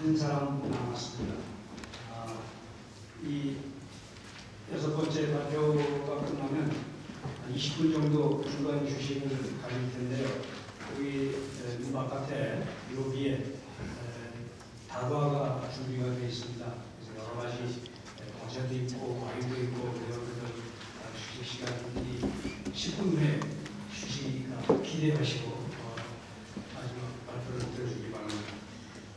한 사람 남았습니다. 이 6번째 발표가 끝나면 20분 정도 중간 휴식을 가질 텐데요. 여기 문 바깥에 로비에 다과가 준비가 되어 있습니다. 그래서 여러 가지 과자도 있고 와인도 있고 여러분들 휴식 시간이 10분 후에 휴식 기대하시고 마지막 발표를 들어주기 바랍니다.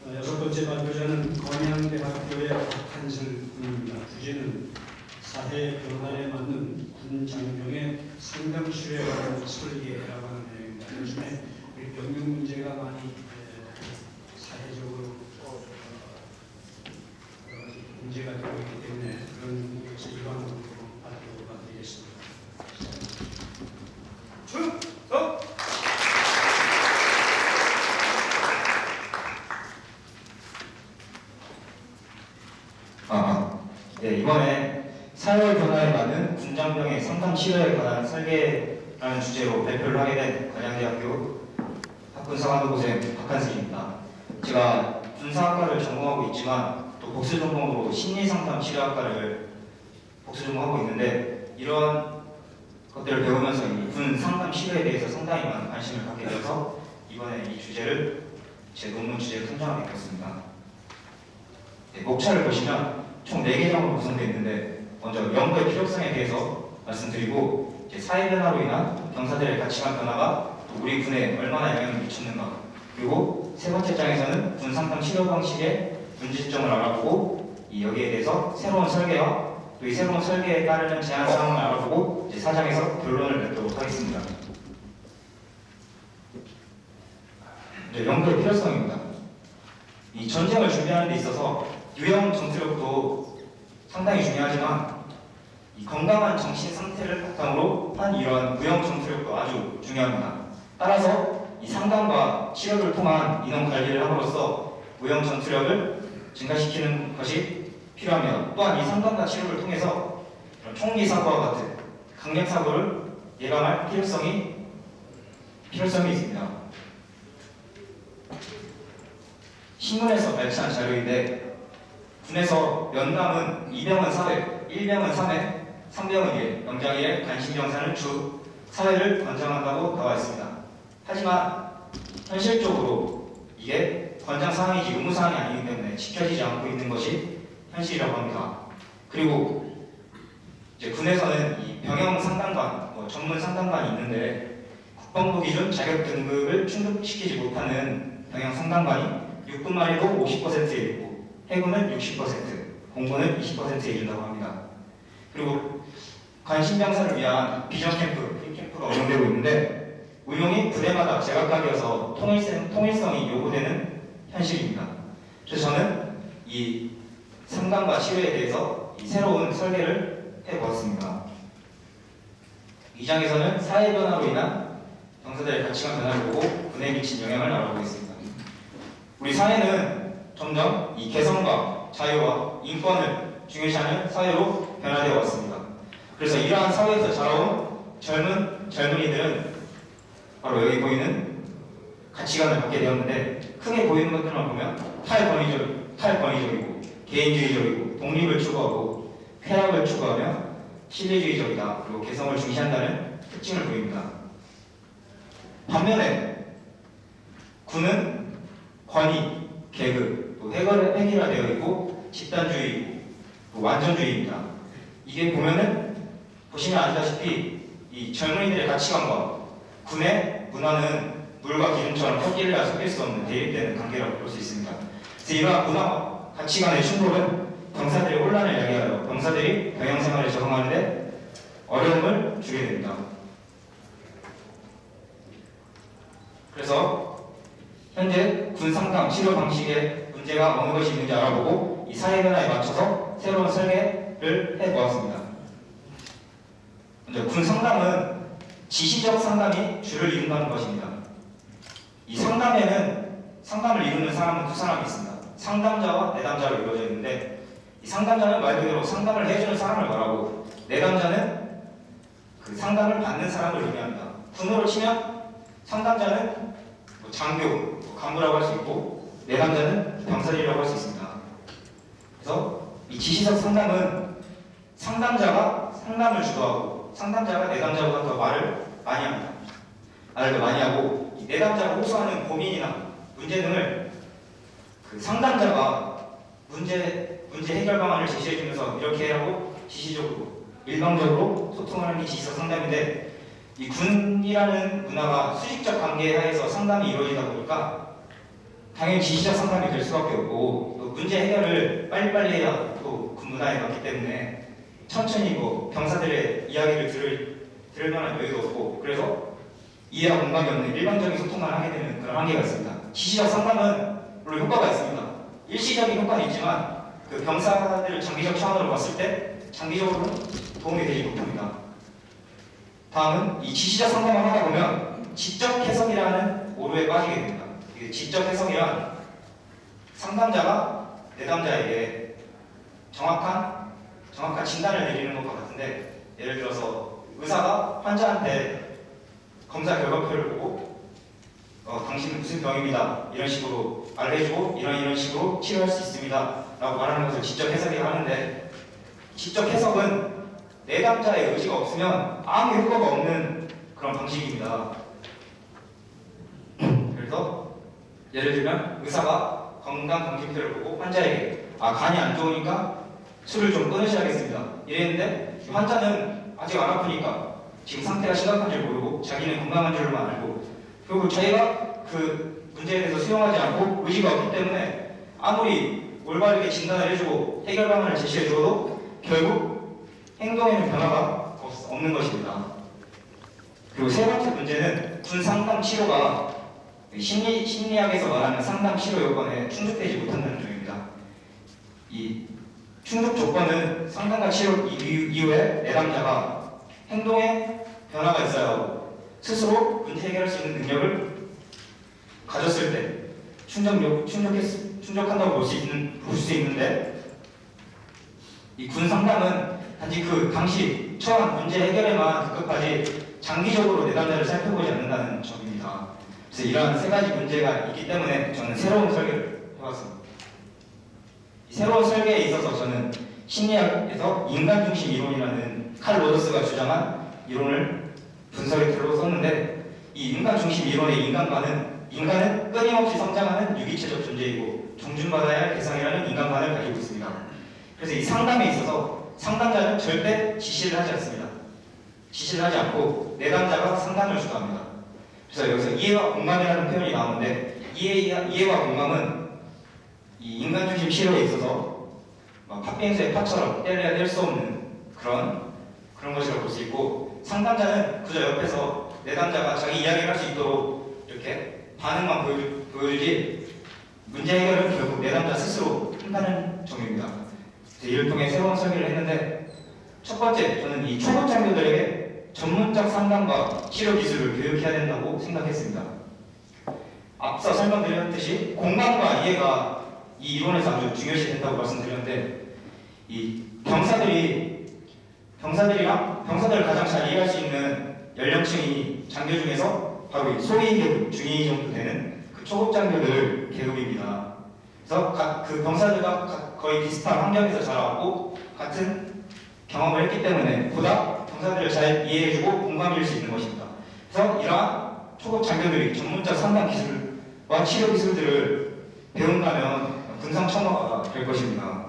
6번째 발표자는 건양대학교의 박한슬 군입니다. 주제는 사회 변화에 맞는 군 장병의 상담실에 관한 설계라고 하는 내용입니다. 요즘에 우리 병역 문제가 많이 사회적으로 여러 가지 문제가 되고 있기 때문에 그런 곳에서 이관으로 발표가 되겠습니다. 충성! 네, 이번에 사회 변화에 맞는 군장병의 상담 치료에 관한 설계라는 주제로 발표를 하게 된 건양대학교 학군사관고생 박한슬입니다. 제가 군사학과를 전공하고 있지만 또 복수 전공으로 심리상담 치료학과를 복수 전공하고 있는데 이런 것들을 배우면서 이 군 상담 치료에 대해서 상당히 많은 관심을 갖게 되어서 이번에 이 주제를 제 논문 주제로 선정하게 되었습니다. 네, 목차를 보시면 총 4개장으로 구성되어 있는데 먼저 연구의 필요성에 대해서 말씀드리고 사회 변화로 인한 병사들의 가치관 변화가 또 우리 군에 얼마나 영향을 미쳤는가, 그리고 세 번째 장에서는 군 상담 치료 방식의 문제점을 알아보고 여기에 대해서 새로운 설계와 또 이 새로운 설계에 따르는 제한 사항을 알아보고 4장에서 결론을 맺도록 하겠습니다. 연구의 필요성입니다. 이 전쟁을 준비하는 데 있어서 유형 전투력도 상당히 중요하지만 이 건강한 정신 상태를 바탕으로 한 이러한 무형 전투력도 아주 중요합니다. 따라서 이 상담과 치료를 통한 인원 관리를 함으로써 무형 전투력을 증가시키는 것이 필요합니다. 또한 이 상담과 치료를 통해서 총기 사고와 같은 강력 사고를 예방할 필요성이 있습니다. 신문에서 발췌한 자료인데 군에서 면담은 2병은 사회, 1병은 3회, 3병은 1, 영장 1에 관심병사는 주, 사회를 권장한다고 나와 있습니다. 하지만 현실적으로 이게 권장사항이지 의무사항이 아니기 때문에 지켜지지 않고 있는 것이 현실이라고 합니다. 그리고 이제 군에서는 이 병영 상담관, 전문 상담관이 있는데 국방부 기준 자격 등급을 충족시키지 못하는 병영 상담관이 육군말에도 50%에 이르고 해군은 60%, 공군은 20%에 이른다고 합니다. 그리고 관심병사를 위한 비전 캠프, 캠프가 운영되고 있는데 운용이 부대마다 제각각이어서 통일성이 요구되는 현실입니다. 그래서 저는 이 상담과 치료에 대해서 이 새로운 설계를 해보았습니다. 이 장에서는 사회 변화로 인한 병사들의 가치관 변화를 보고 군에 미친 영향을 알아보겠습니다. 우리 사회는 점점 이 개성과 자유와 인권을 중요시하는 사회로 변화되어 왔습니다. 그래서 이러한 사회에서 자라온 젊은이들은 바로 여기 보이는 가치관을 갖게 되었는데, 크게 보이는 것들만 보면 탈권위적이고 개인주의적이고 독립을 추구하고 쾌락을 추구하며 신뢰주의적이다, 그리고 개성을 중시한다는 특징을 보입니다. 반면에 군은 권위, 계급, 또 획일화되어 있고 집단주의, 또 완전주의입니다. 이게 보시면 아시다시피 이 젊은이들의 가치관과 군의 문화는 물과 기름처럼 섞일래야 섞일 수 없는 대립되는 관계라고 볼 수 있습니다. 그래서 이러한 문화와 가치관의 충돌은 병사들의 혼란을 야기하여 병사들이 병영생활에 적응하는데 어려움을 주게 됩니다. 그래서 현재 군 상담 치료 방식에 문제가 어느 것이 있는지 알아보고 이 사회 변화에 맞춰서 새로운 설계를 해보았습니다. 먼저 군 상담은 지시적 상담이 주를 이룬다는 것입니다. 이 상담을 이루는 사람은 두 사람이 있습니다. 상담자와 내담자로 이루어져 있는데, 이 상담자는 말 그대로 상담을 해주는 사람을 말하고, 내담자는 그 상담을 받는 사람을 의미합니다. 군으로 치면 상담자는 장교, 간부라고 할 수 있고, 내담자는 병사들이라고 할 수 있습니다. 그래서 이 지시적 상담은 상담자가 상담을 주도하고 상담자가 내담자보다 더 말을 많이 합니다. 말을 더 많이 하고 이 내담자가 호소하는 고민이나 문제 등을 그 상담자가 문제 해결 방안을 제시해주면서 이렇게 하고 지시적으로 일방적으로 소통하는 게 지시적 상담인데 이 군이라는 문화가 수직적 관계 하에서 상담이 이루어지다 보니까 당연히 지시적 상담이 될 수밖에 없고 또 문제 해결을 빨리빨리 해야 또 군 문화에 맞기 때문에 천천히 뭐 병사들의 이야기를 들을 만한 여유도 없고 그래서 이해와 공감이 없는 일방적인 소통만 하게 되는 그런 한계가 있습니다. 지시적 상담은 물론 효과가 있습니다. 일시적인 효과는 있지만 그 병사들을 장기적 차원으로 봤을 때 장기적으로는 도움이 되지 못합니다. 다음은 이 지시적 상담을 하다 보면 지적 해석이라는 오류에 빠지게 됩니다. 이 지적 해석이란 상담자가 내담자에게 정확한 진단을 내리는 것과 같은데 예를 들어서 의사가 환자한테 검사 결과표를 보고 당신은 무슨 병입니다. 이런 식으로 말을 해주고 이런 식으로 치료할 수 있습니다. 라고 말하는 것을 지적 해석이라고 하는데 지적 해석은 내담자의 의지가 없으면 아무 효과가 없는 그런 방식입니다. 그래서 예를 들면 의사가 건강검진표를 보고 환자에게 간이 안 좋으니까 술을 좀 끊으셔야겠습니다. 이랬는데 환자는 아직 안 아프니까 지금 상태가 심각한 줄 모르고 자기는 건강한 줄만 알고 그리고 자기가 그 문제에 대해서 수용하지 않고 의지가 없기 때문에 아무리 올바르게 진단을 해주고 해결 방안을 제시해줘도 결국 행동에는 변화가 없는 것입니다. 그리고 세 번째 문제는 군 상담 치료가 심리학에서 말하는 상담 치료 요건에 충족되지 못한다는 점입니다. 이 충족 조건은 상담과 치료 이후에 내담자가 행동에 변화가 있어야 하고 스스로 문제 해결할 수 있는 능력을 가졌을 때 충족한다고 볼 수 있는데 이 군 상담은 단지 그 당시 처한 문제 해결에만 급급하지 장기적으로 내담자를 살펴보지 않는다는 점입니다. 그래서 이러한 세 가지 문제가 있기 때문에 저는 새로운 설계를 해봤습니다. 이 새로운 설계에 있어서 저는 심리학에서 인간중심 이론이라는 칼 로저스가 주장한 이론을 분석의 틀로 썼는데 이 인간중심 이론의 인간은 끊임없이 성장하는 유기체적 존재이고 존중받아야 할 대상이라는 인간관을 가지고 있습니다. 그래서 이 상담에 있어서 상담자는 절대 지시를 하지 않습니다. 지시를 하지 않고 내담자가 상담을 주도합니다. 그래서 여기서 이해와 공감이라는 표현이 나오는데 이해와 공감은 이 인간중심 치료에 있어서 팥빙수의 파처럼 뗄래야 뗄 수 없는 그런 것이라고 볼 수 있고 상담자는 그저 옆에서 내담자가 자기 이야기를 할 수 있도록 이렇게 반응만 보여주지 문제 해결은 결국 내담자 스스로 한다는 점입니다. 이를 통해 새로운 설계를 했는데 첫 번째, 저는 이 초급 장교들에게 전문적 상담과 치료 기술을 교육해야 된다고 생각했습니다. 앞서 설명드렸듯이 공감과 이해가 이 이론에서 아주 중요시 된다고 말씀드렸는데 이 병사들을 가장 잘 이해할 수 있는 연령층이 장교 중에서 바로 이 소위 계급, 중위 정도 되는 그 초급 장교들 계급입니다. 그래서 그 병사들과 거의 비슷한 환경에서 자라왔고 같은 경험을 했기 때문에 보다 병사들을 잘 이해해주고 공감해줄 수 있는 것입니다. 그래서 이러한 초급 장교들이 전문적 상담 기술과 치료 기술들을 배운다면 군상 첨화가 될 것입니다.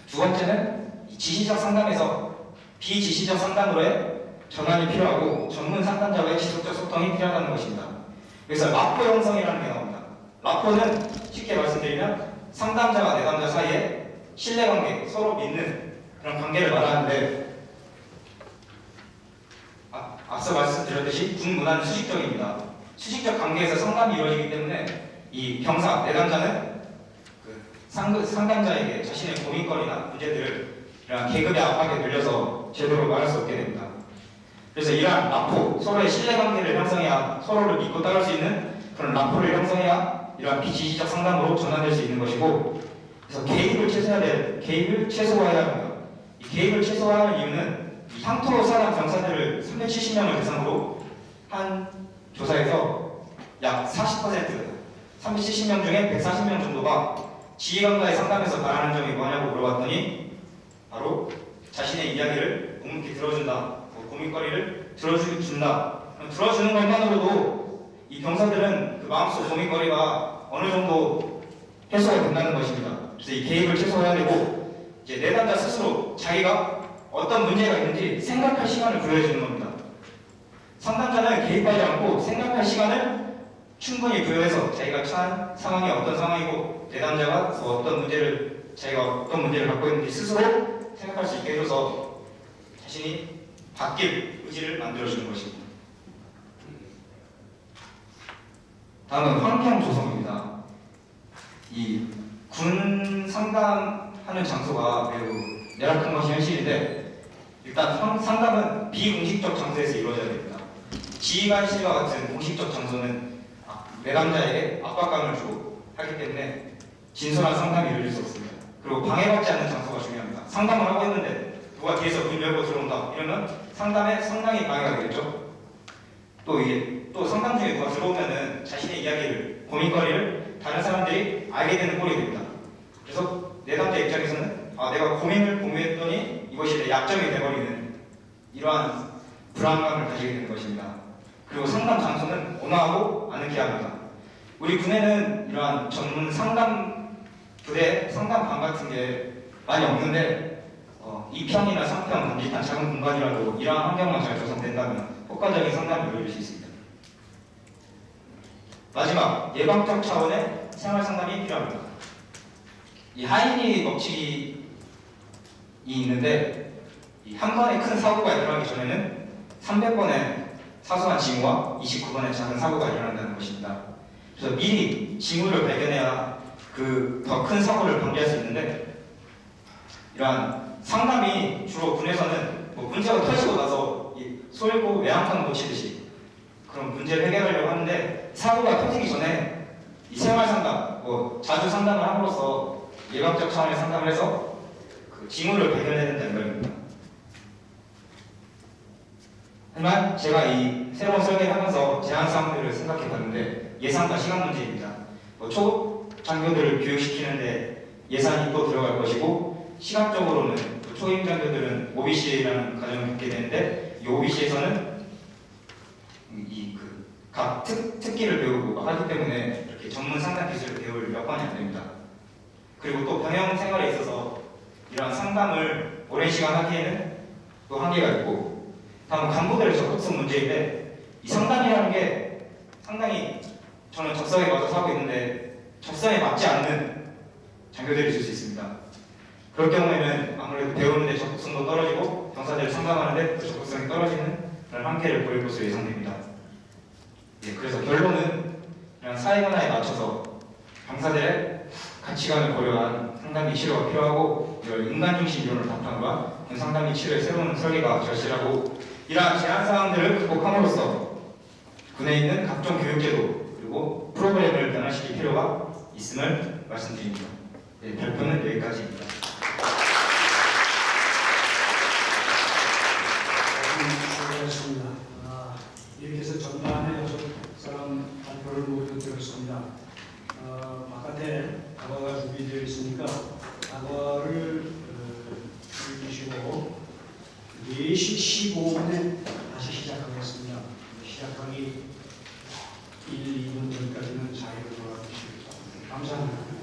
두 번째는 지시적 상담에서 비지시적 상담으로의 전환이 필요하고 전문 상담자와의 지속적 소통이 필요하다는 것입니다. 그래서 라포 형성이라는 게 나옵니다. 라포는 쉽게 말씀드리면 상담자와 내담자 사이에 신뢰관계, 서로 믿는 그런 관계를 말하는데 앞서 말씀드렸듯이 군 문화는 수직적입니다. 수직적 관계에서 상담이 이루어지기 때문에 이 병사, 내담자는 그 상담자에게 자신의 고민거리나 문제들을 이러한 계급의 압박에 눌려서 제대로 말할 수 없게 됩니다. 그래서 이러한 라포, 서로의 신뢰관계를 형성해야 서로를 믿고 따를 수 있는 그런 라포를 형성해야 이러한 비지시적 상담으로 전환될 수 있는 것이고 그래서 개입을 최소화해야 합니다. 이 개입을 최소화하는 이유는 이 향토로 살아난 병사들을 370명을 대상으로 한 조사에서 약 40%, 370명 중에 140명 정도가 지휘관과의 상담에서 바라는 점이 뭐냐고 물어봤더니 바로 자신의 이야기를 묵묵히 들어준다, 고민거리를 들어준다. 들어주는 것만으로도 이 병사들은 그 마음속 고민거리가 어느 정도 해소가 된다는 것입니다. 그래서 이 개입을 최소화해야 되고, 이제 내담자 스스로 자기가 어떤 문제가 있는지 생각할 시간을 부여해 주는 겁니다. 상담자는 개입하지 않고 생각할 시간을 충분히 부여해서 자기가 처한 상황이 어떤 상황이고 내담자가 자기가 어떤 문제를 갖고 있는지 스스로 생각할 수 있게 해줘서 자신이 바뀔 의지를 만들어주는 것입니다. 다음은 환경 조성입니다. 이 군 상담하는 장소가 매우 열악한 것이 현실인데, 일단 상담은 비공식적 장소에서 이루어져야 됩니다. 지휘관실과 같은 공식적 장소는 내담자에게 압박감을 주고 하기 때문에 진솔한 상담이 이루어질 수 없습니다. 그리고 방해받지 않는 장소가 중요합니다. 상담을 하고 있는데 누가 뒤에서 문 열고 들어온다 이러면 상담에 상당히 방해가 되겠죠. 또 상담 중에 누가 들어오면은 자신의 이야기를, 고민거리를 다른 사람들이 알게 되는 꼴이 됩니다. 그래서 내담자 입장에서는 내가 고민을 공유했더니 이것이 내 약점이 되어버리는 이러한 불안감을 가지게 되는 것입니다. 그리고 상담 장소는 온화하고 아늑해야 합니다. 우리 군에는 이러한 전문 상담 부대, 상담방 같은 게 많이 없는데 2평이나 3평 남짓한 작은 공간이라도 이러한 환경만 잘 조성된다면 효과적인 상담을 이루어질 수 있습니다. 마지막, 예방적 차원의 생활 상담이 필요합니다. 이 하인이 법칙이 있는데, 한 번의 큰 사고가 일어나기 전에는 300번의 사소한 징후와 29번의 작은 사고가 일어난다는 것입니다. 그래서 미리 징후를 발견해야 그 더 큰 사고를 방지할 수 있는데, 이러한 상담이 주로 군에서는 문제가 터지고 나서 쏠고 외양간 놓치듯이 그런 문제를 해결하려고 하는데, 사고가 터지기 전에 이 생활 상담, 자주 상담을 함으로써 예방적 차원의 상담을 해서 그 징후를 발견해야 된다는 말입니다. 하지만 제가 이 새로운 설계를 하면서 제한 사항들을 생각해 봤는데, 예산과 시간 문제입니다. 초장교들을 교육시키는데 예산이 또 들어갈 것이고, 시간적으로는 초임 장교들은 OBC라는 과정을 겪게 되는데, 이 OBC에서는 각 특기를 배우고 하기 때문에 이렇게 전문 상담 기술을 배울 여건이 안 됩니다. 그리고 또 병영 생활에 있어서 이러한 상담을 오랜 시간 하기에는 또 한계가 있고, 다음 간부들의 적극성 문제인데, 이 상담이라는 게 상당히 저는 적성에 맞아서 하고 있는데 적성에 맞지 않는 장교들이 있을 수 있습니다. 그럴 경우에는 아무래도 배우는데 적극성도 떨어지고 병사들을 상담하는데 그 적극성이 떨어지는 그런 한계를 보일 것으로 예상됩니다. 그래서 결론은 그냥 사회문화에 맞춰서 병사들의 가치관을 고려한 상담이 치료가 필요하고, 이걸 인간중심 이론을 바탕으로 한 상담이 치료의 새로운 설계가 절실하고, 이러한 제한 사항들을 극복함으로써 군에 있는 각종 교육제도 그리고 프로그램을 변화시킬 필요가 있음을 말씀드립니다. 발표는 여기까지입니다. 수고하셨습니다. 이렇게 해서 전반에 6사람 발표를 모두 들었습니다. 바깥에 다과가 준비되어 있으니까 다과를 드시고 4시 15분에 다시 시작하겠습니다. 시작하기 1, 2분 전까지는 자유를 돌아주시기 바랍니다. 감사합니다.